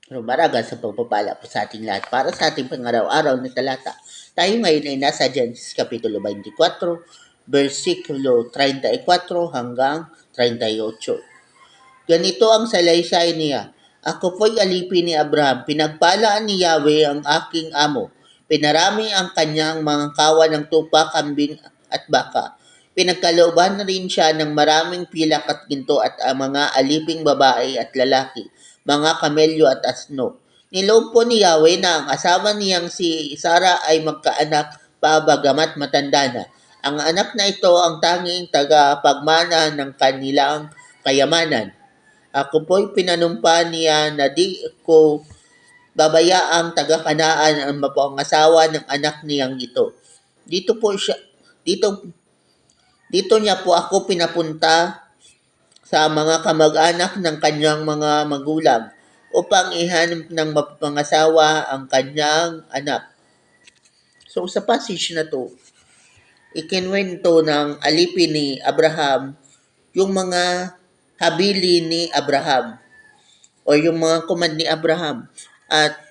Maraga sa pagpapala po sa ating lahat para sa ating pangaraw-araw na talata. Tayo ngayon ay nasa Genesis Kapitulo 24, versikulo 34 hanggang 38. Ganito ang salaysay niya. Ako po'y alipin ni Abraham. Pinagpalaan ni Yahweh ang aking amo. Pinarami ang kanyang mga kawan ng tupa, kambing at baka. Pinagkalooban rin siya ng maraming pilak at ginto at ang mga aliping babae at lalaki, mga kamelyo at asno. Niloob po ni Yahweh na ang asawa niyang si Sarah ay magkaanak pa bagamat matanda na. Ang anak na ito ang tanging tagapagmana ng kanilang kayamanan. Ako po'y pinanumpa niya na di ko babayaang taga-Kanaan ang mapangasawa ng anak niyang ito. Dito po siya, dito, dito niya po ako pinapunta sa mga kamag-anak ng kanyang mga magulang upang ihanap ng mapangasawa ang kanyang anak. So sa passage na to, ikinwento ng alipin ni Abraham yung mga habili ni Abraham o yung mga command ni Abraham. At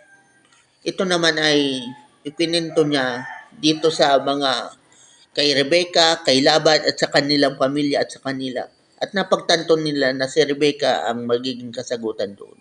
ito naman ay ipininto niya dito sa mga kay Rebecca, kay Laban at sa kanilang pamilya at sa kanila. At napagtanto nila na si Rebecca ang magiging kasagutan doon.